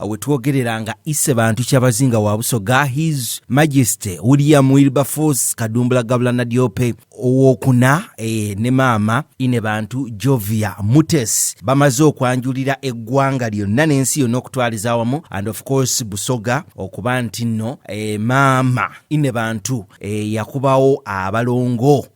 wetwogereranga ise bantu Kyabazinga wa Busoga, His Majesty William Wilberforce Kadumbula Gabula Nadiope owokuna ne maama ine bantu Jovia Mutes bamaze okwanjulira eggwanga lyonna n'ensi yonna okutwaliza awamu, and of course Busoga okuba nti nno maama ine bantu yakubawo abalongo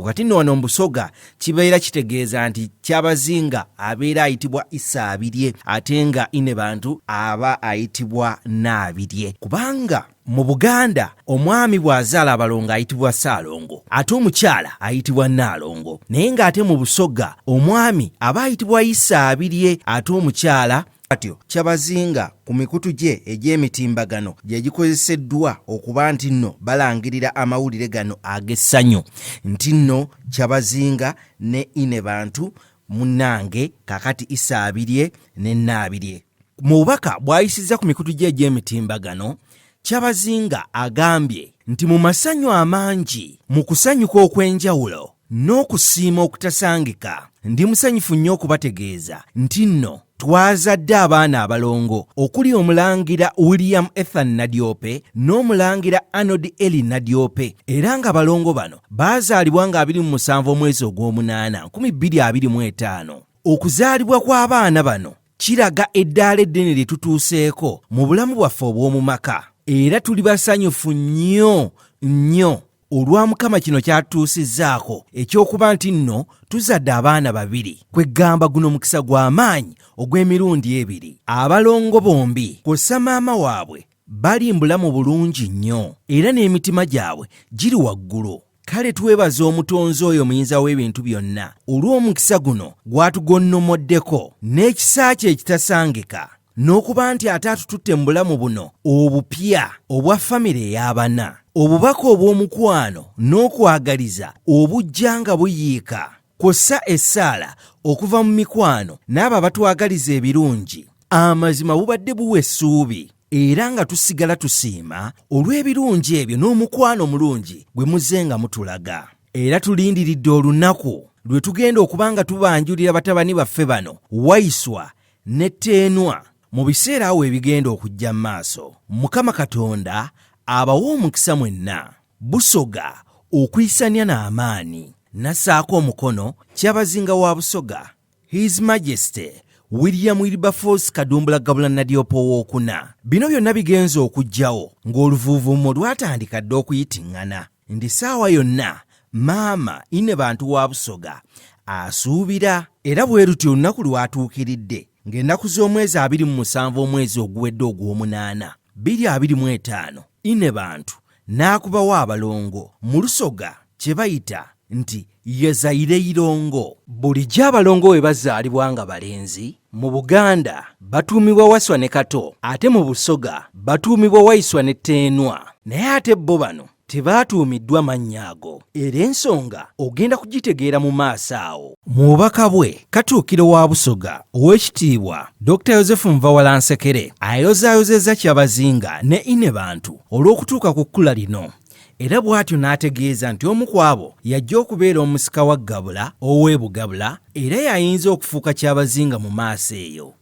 kati nno wano Busoga kibeera kitegeeza nti Kyabazinga abeera ayitibwa Isaabirye ate nga ine bantu aba ayitibwa Naabirye, kubanga mu Buganda omwami bw'azaala abalongo ayitibwa Ssaalongo ate omukyala ayitibwa Nnaalongo, naye ng'ate mu Busoga omwami aba ayitibwa Isaabirye ate omukyala atyo. Kyabazinga ku mikutu gye egy'emitimbagano gye gikozeseddwa okuba nti nno balangirira amawulire gano ag'essanyu nti nno Kyabazinga ne ine bantu munnange kakati Isaabirye ne Naabirye. Mu bubaka bw'ayisizza ku mikutu gye egy'emitimbagano, Kyabazinga agambye nti mu masanyu amangi, mu kusanyuka okw'enjawulo n'okusiima okutasangika, ndi musanyufu nnyo okubategeeza nti nno twazadde abaana abalongo okuli omulangira William Ethan Nadiope n'omulangira Arnold Eli Nadiope, era nga balongo bano baazaalibwa nga 27 omwezi ogw'omunaana 2025. Okuzaalibwa kw'abaana bano kiraga eddaala eddene lye tutuuseeko mu bulamu bwaffe obw'omu maka, era tuli basanyufu nnyo olwa Mukama kino kyatuusizzaako ekyokuba nti nno tuzadde abaana 2, kwegamba guno mukisa gw'amaanyi ogw'emirundi 2. Abalongo bombi kw'ossa maama waabwe bali mbulamu bulungi nnyo era n'emitima gyabwe giri waggulu. Kale twebaza omutonzi oyo muyinza w'ebintu byonna olw'omukisa guno gwatugonnomoddeko n'ekisa kye ekitasangika, n'okuba nti ate atututte mu bulamu buno obupya obwa famire ey'abana, obubaka obw'omukwano n'okwagaliza obujja nga buyiika, kw'ossa essaala okuva mu mikwano n'abo abatwagaliza ebirungi. Amazima bubadde buwa essuubi era nga tusigala tusiima olw'ebirungi ebyo n'omukwano mulungi gwe muzze nga mutulaga. Era tulindiridde olunaku lwe tugenda okuba nga tubanjulira batabani baffe bano Waiswa ne Teenwa mu biseera awo ebigenda okujja mu maaso. Mukama Katonda abawa omukisa mwenna. Busoga okuyisania n'amaani. Nassaako omukono Kyabazinga wa Busoga, His Majesty William Wilberforce Kadumbula Gabula Nadiope owookuna. Bino byonna bigenze okujjawo ng'oluvuuvuumo lwatandika dde okuyitiŋŋana. Ndi ssaawa yonna maama ine bantu wa Busoga asuubira, era bwe lutyo olunaku lwatuukiridde ng'ennaku z'omwezi 27 omwezi oguwedde ogw'omunaana 2025, ine bantu n'akubawo abalongo mu Lusoga kye bayita nti Yazaireirongo. Bulijjo abalongo we bazaalibwa nga balenzi mu Buganda batuumibwa Waswa ne Kato, ate mu Busoga batuumibwa Waiswa ne Teenwa, naye ate bo bano tebaatuumiddwa mannya ago, era ensonga ogenda kugitegeera mu maaso awo. Mu bubaka bwe Katuukiro wa Busoga Oweekitiibwa Dr. Joseph Nvawalansekere ayozaayozezza Kyabazinga ne ine bantu olw'okutuuka ku kkula lino, era bw'atyo n'ategeeza nti omu ku abo yajja okubeera omusika wa Gabula ow'e Bugabula, era yayinza okufuuka Kyabazinga mu maaso eyo.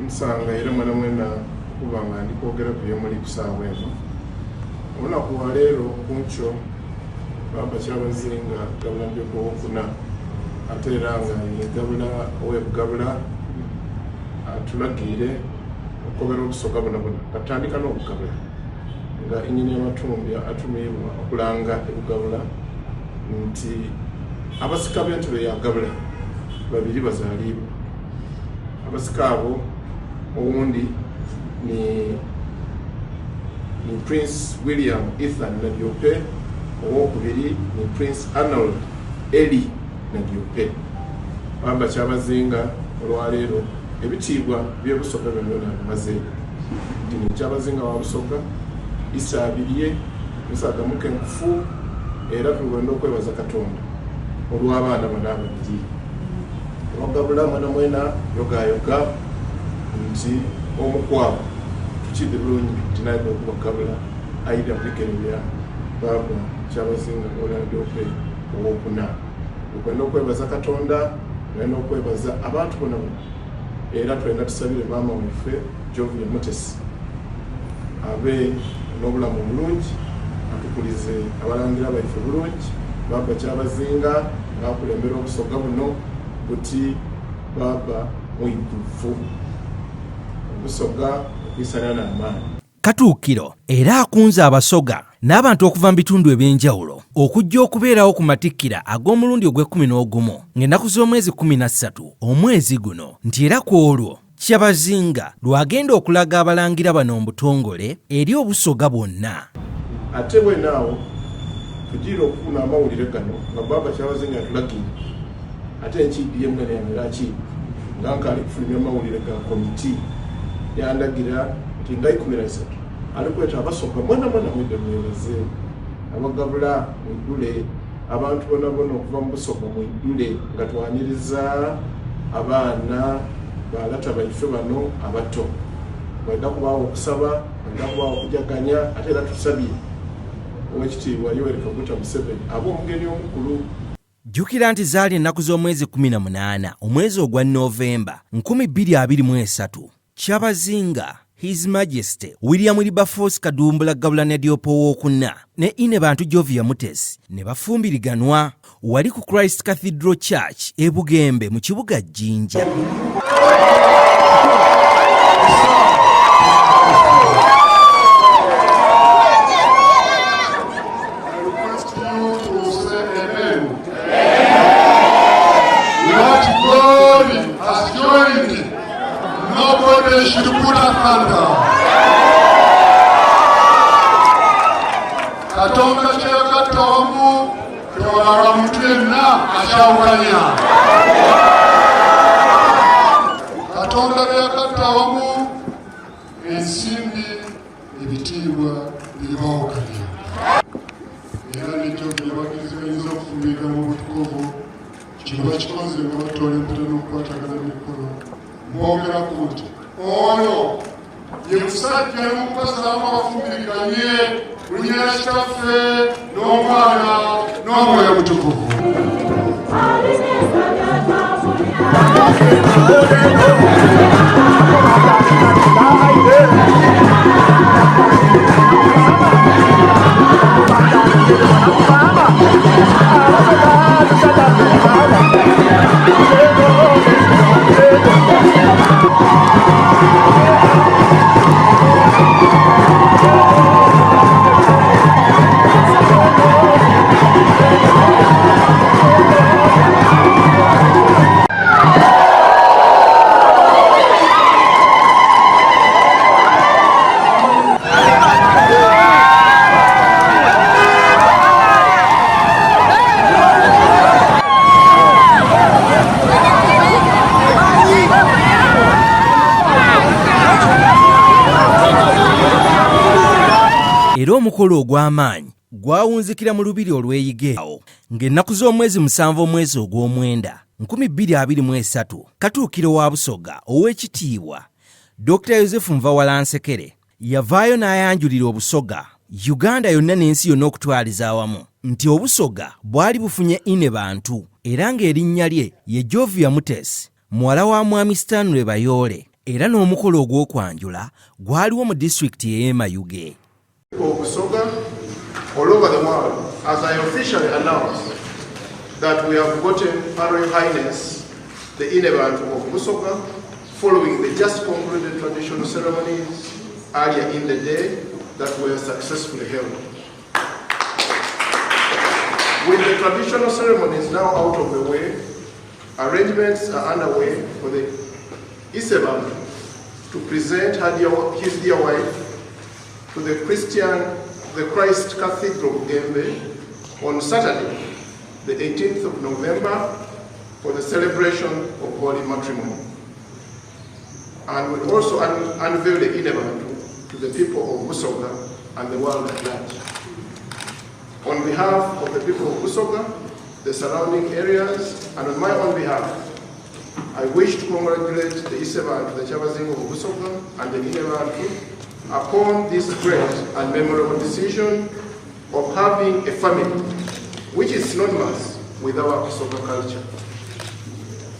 Nsanga era mwana mwena kuba nga ndi kwogera ku byemuli ku ssaawa eno. Olunaku lwa leero kunkyo Baba Kyabazinga Gabula Nadiope owookuna ate era nga ye Gabula ow'e Bugabula atulagiire okugobera Obusoga bonna katandika n'Obugabula nga ennyini y'amatumbi atumirwa okulanga eBugabula nti abasika b'entebe ya Gabula 2 bazaalibwa. Abasika abo owundi ni Prince William Ethan Nadiope, owokubiri ni Prince Arnold Eli Nadiope. Baba Kyabazinga olwaleero ebitiibwa by'Obusoga byonna bimaze. Ndi Kyabazinga wa Busoga, Isaabirye, Musagamuke Nkufu, era tugenda okwebaza Katonda olw'abaana bano ababiri. Gabula mwana mwena yogayoga nti omukwabo tukidde bulungi tinaidde okuba Gabula ayida kulikerera Baba Kyabazinga Gabula Nadiope owookuna. Okwenda okwebaza Katonda tulina okwebaza abantu bonna era tulina tusabire maama waffe Jovia Mutesi abe n'obulamu bulungi, atukulize abalangira baife bulungi, Baba Kyabazinga ng'akulembera obusoga buno buti Baba mwijufu obusoga okwisana n'amaanyi. Katuukiro era akunze abasoga n'abantu okuva mu bitundu ebyenjawulo okujja okubeerawo ku matikkira ag'omulundi ogw'e11 ng'ennaku z'omwezi 13 omwezi guno, nti era ku olwo Kyabazinga lwagenda okulaga abalangira bano mu butongole eri obusoga bwonna. Ate bwenaawo tugiira okufuna amawulire gano nga Baba Kyabazinga atulagire ate enkiidi ye mwene yamera akiibi nga nkaali kufulumya amawulire ga komiti yandagira nti nga 13 ali kweta abasoga mwana mwidde mwebaze, abagabula mwidule, abantu bonna bonna okuva mu busoga mwidule nga twaniriza abaana balata baife bano abato. Bwenda kubaawo okusaba, bwenda kubaawo okujaganya, ate era tusabye Oweekitiibwa Yoweri Kaguta Museveni aba omugeni omukulu. Jjukira nti zaali ennaku z'omwezi 18 omwezi ogwa Novemba 2023 Kyabazinga His Majesty William Wilberforce Kadumbula Gabula Diop II ne Ine Bantu Jovia Mutesi ne bafumbiriganwa wali ku Christ Cathedral Church e Bugembe mu kibuga Jinja. Nobody should put a hand down. Katonda kyeyagatta wamu tewalala muntu yenna akyawukanya. Katonda byeyagatta wamu ensimbi ebitiibwa biribawukanya. Era n'ekyo byebagezeganyiza okufumbirira mu butukuvu kino bakikoze nga batoola empeta n'okukwatagana emikono. Mwogera kuti oyo ye musajja n'omukozaamu abafumbiriganye lunyera kitaffe n'omwana n'omwoyo mutukuvu. Era omukolo ogw'amaanyi gwawunzikira mu lubiri olweyigeawo ng'ennaku z'omwezi 7 omwezi ogw'omwenda 2023 Katuukiro wa Busoga Oweekitiibwa Dr. Yozefu Nvawalansekere yavaayo n'ayanjulira obusoga Uganda yonna n'ensi yonna okutwaliza awamu nti obusoga bwali bufunye Ine Bantu era ng'erinnya lye ye Jovia Mutesi muwala wa Mwami Stanley Bayoole era n'omukolo ogw'okwanjula gwaliwo mu disitulikiti y'e Mayuge. Busoga all over the world, as I officially announce that we have gotten Her Royal Highness the Ine Bantu of Busoga following the just concluded traditional ceremonies earlier in the day that were successfully held. With the traditional ceremonies now out of the way, arrangements are underway for the Ise Bantu to present his dear wife to the Christ Cathedral Bugembe on Saturday, the 18th of November, for the celebration of holy matrimony. And we'll also unveil the Ine Bantu to the people of Busoga and the world at large. On behalf of the people of Busoga, the surrounding areas, and on my own behalf, I wish to congratulate the Ise Bantu, the Kyabazinga of Busoga, and the Ine Bantu upon this great and memorable decision of having a family which is synonymous with our Busoga culture.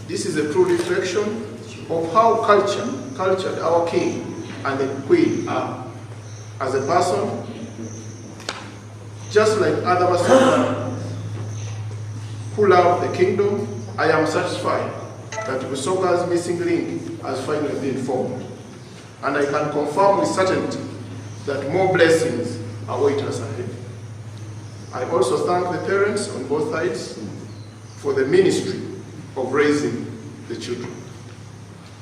This is a true reflection of how cultured our king and the queen are. As a person, just like other Basotho who love the kingdom, I am satisfied that Busoga's missing link has finally been formed. And I can confirm with certainty that more blessings await us ahead. I also thank the parents on both sides for the ministry of raising the children.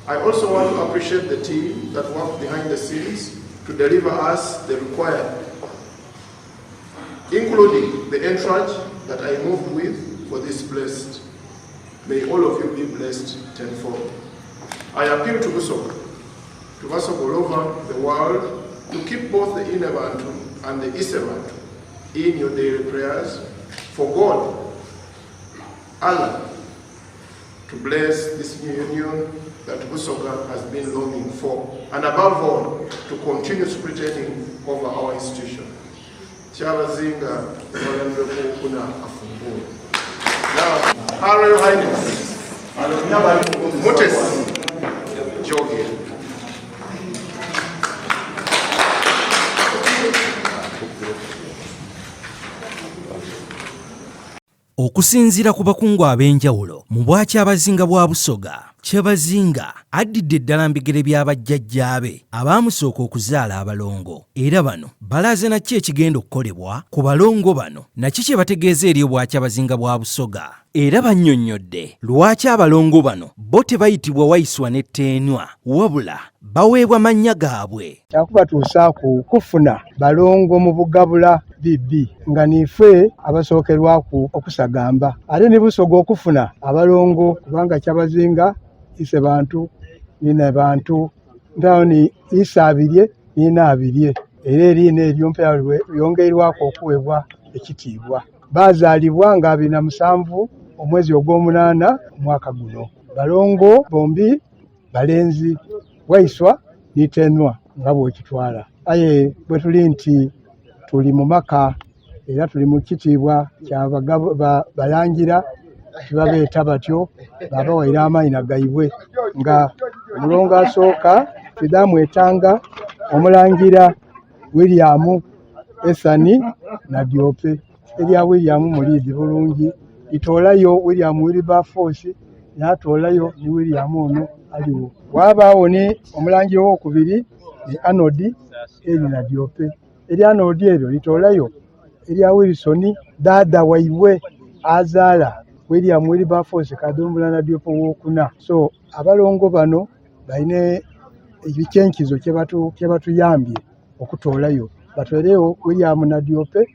I also want to appreciate the team that worked behind the scenes to deliver us the required, including the entourage that I moved with for this blessed. May all of you be blessed tenfold. I appeal to Busoga all over the world to keep both the Inebantu and the Isebantu in your daily prayers for God, Allah, to bless this new union that Busoga has been longing for, and above all, to continue superintending over our institution. Kyabazinga Kuna Afungu. Now, Her Royal Highness, Mutesi Jogi. Okusinziira ku bakungu ab'enjawulo mu Bwakyabazinga bwa Busoga, Kyabazinga addidde eddala mbigere by'abajjajjaabe abaamusooka okuzaala abalongo, era bano balaaze na ki ekigenda okukolebwa ku balongo bano, naki kye bategeeza eri Obwakyabazinga bwa Busoga, era bannyonnyodde lwaki abalongo bano bo tebayitibwa Waiswa ne Teenwa wabula baweebwa mannya gaabwe. Kyakubatuusa ku kufuna balongo mu bugabula bibbi nga nife abasookerwaku okusagamba, ate ne Busoga okufuna abalongo kubanga Kyabazinga ise bantu nina bantu ndawoni isa abirye nina abirye, era erina eryompeya yongerwako okuweebwa ekitiibwa. Baazaalibwa nga 27 omwezi ogw'omunaana omwaka guno. Balongo bombi balenzi, Waiswa ne Teenwa nga bw'ekitwala. Aye bwe tuli nti tuli mu maka era tuli mu kitiibwa kya balangira, kibabeeta batyo babawaire amayina gaibwe, nga omulongo asooka Fidamu Etanga, omulangira William Esani Nadiope, erya William Mulidi bulungi, itoolayo William Wilberforce, n'atoolayo ne William ono aliwo. Wabaawo ne omulangira owokubiri ne Arnold eri Nadiope, erya Arnold eryo litoolayo erya Wilson dada waibwe azaala William Wilberforce Kadumbula Nadiope wokuna. So abalongo bano balina ebikyenkizo kye batuyambye okutoolayo. Batweleyo William Nadiope,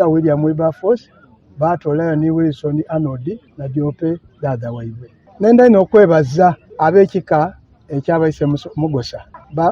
William Wilberforce, baatoolayo ne Wilson Arnold Nadiope dada waibwe. Nenda ino okwebaza ab'ekika ekyabayise Mugosa,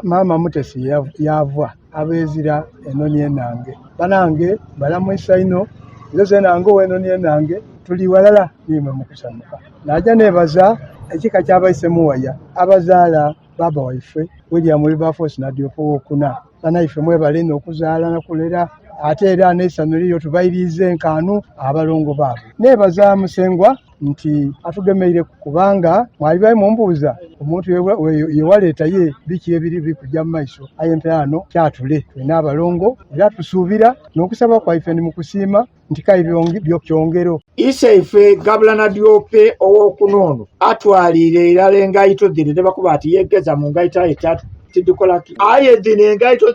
Maama Mutesi yavwa abeezira enoni enange. Banange balamwisa ino, nze nange w'enoni enange tuli walala nimwe mukusanuka. Najja nebaza ekika kyabayise Muwaya abazaala baba waife William Wilberforce Nadiope wokuna. Banaife mwebale ino okuzaala nakulera, ate era n'essanyu tubayirize enkaanu abalongo baabwe. Nebaza Musengwa nti atugemeire kubanga mwali bayi mumbuuza omuntu yewaleeta ye biki ebiri bikujja mu maiso. Aye mpeano kyatule tulina abalongo era tusuubira n'okusaba kwaife ni mu kusiima nti kayi byokyongero. Iseife Gabula Nadiope owokunoono atwalire irala engaito dhino ne bakuba ati yegeza mu ngaito etatu tidukolaki. Aye dhino engaito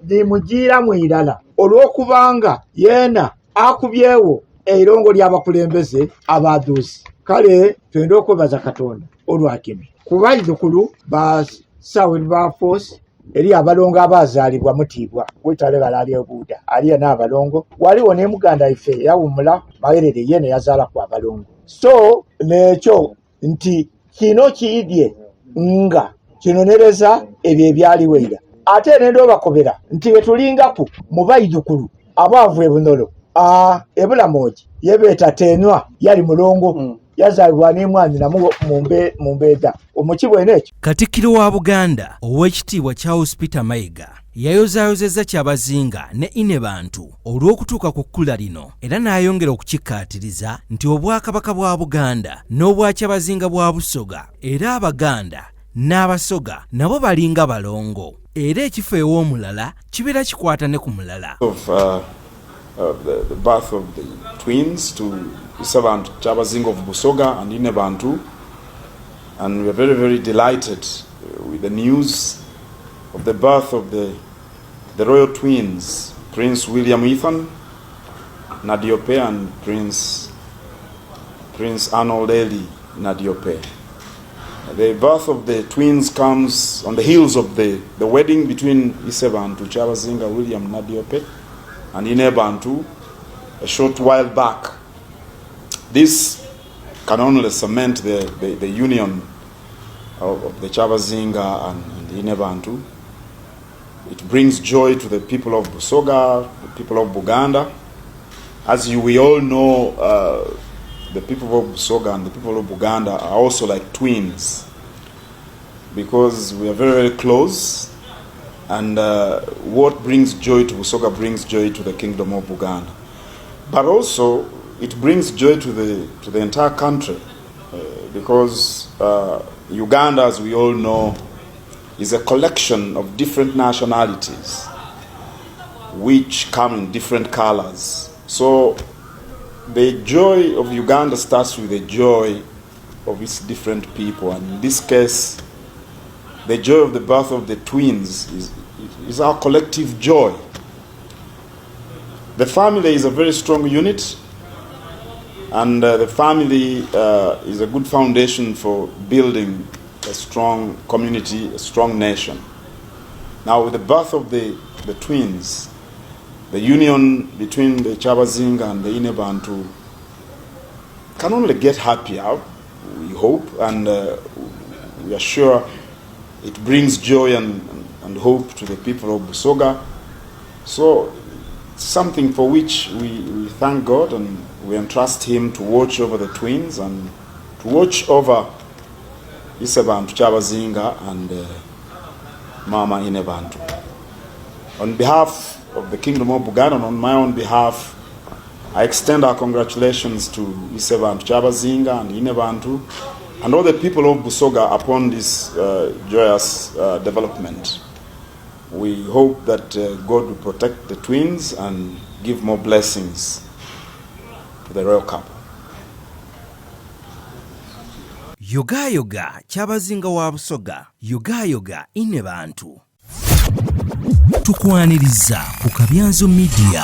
dhimugiira mu irala olw'okubanga yeena akubyewo eirongo ly'abakulembeze abaduusi. Kale twende okwebaza Katonda olwakino kuba iddukulu ba Sir Wilberforce eri abalongo abazaalibwa Mutiibwa wetale balali obuuda aliya n'abalongo. Waliwo ne muganda ife yawumula Magerere yene yazaala ku abalongo. So nekyo nti kino kiyidye nga kinonereza ebyo ebyaliweera. Ate nendo bakobera nti wetulingaku mu bayiddukulu abaavu ebunolo ebulamoji yebeeta Teenwa yali mulongo yazaalibwa n'emwanyi namu mu mbeeda omukibwene ekyo. Katikkiro wa Buganda Oweekitiibwa Charles Peter Mayiga yayozaayozezza Kyabazinga ne Ine Bantu olw'okutuuka ku kkula lino era n'ayongera okukikkaatiriza nti Obwakabaka bwa Buganda n'obwa Kyabazinga bwa Busoga era Abaganda n'Abasoga nabo balinga balongo era ekifo ew'omulala kibeera kikwata ne ku mulala. The birth of the twins to Isabantu Kyabazinga of Busoga and Ine Bantu, and we are very, very delighted with the news of the birth of the royal twins, Prince William Ethan Nadiope and Prince Arnold Eli Nadiope. The birth of the twins comes on the heels of the wedding between Isabantu Kyabazinga William Nadiope and Ine Bantu a short while back. This can only cement the union of the Kyabazinga and Ine Bantu. It brings joy to the people of Busoga, the people of Buganda. As we all know, the people of Busoga and the people of Buganda are also like twins because we are very, very close. And what brings joy to Busoga brings joy to the kingdom of Buganda. But also, it brings joy to the entire country because Uganda, as we all know, is a collection of different nationalities which come in different colors. So the joy of Uganda starts with the joy of its different people. And in this case, the joy of the birth of the twins is our collective joy. The family is a very strong unit, and the family is a good foundation for building a strong community, a strong nation. Now, with the birth of the twins, the union between the Kyabazinga and the Ine Bantu can only get happier, we hope, and we are sure it brings joy and hope to the people of Busoga. So it's something for which we thank God, and we entrust Him to watch over the twins and to watch over Isabantu Kyabazinga and Mama Ine Bantu. On behalf of the Kingdom of Buganda and on my own behalf, I extend our congratulations to Isabantu Kyabazinga and Ine Bantu and all the people of Busoga upon this joyous development. We hope that God will protect the twins and give more blessings to the royal couple. Yoga Kyabazinga wa Busoga, yoga Ine Bantu. Tukwaniriza ku Kabyanzo Media.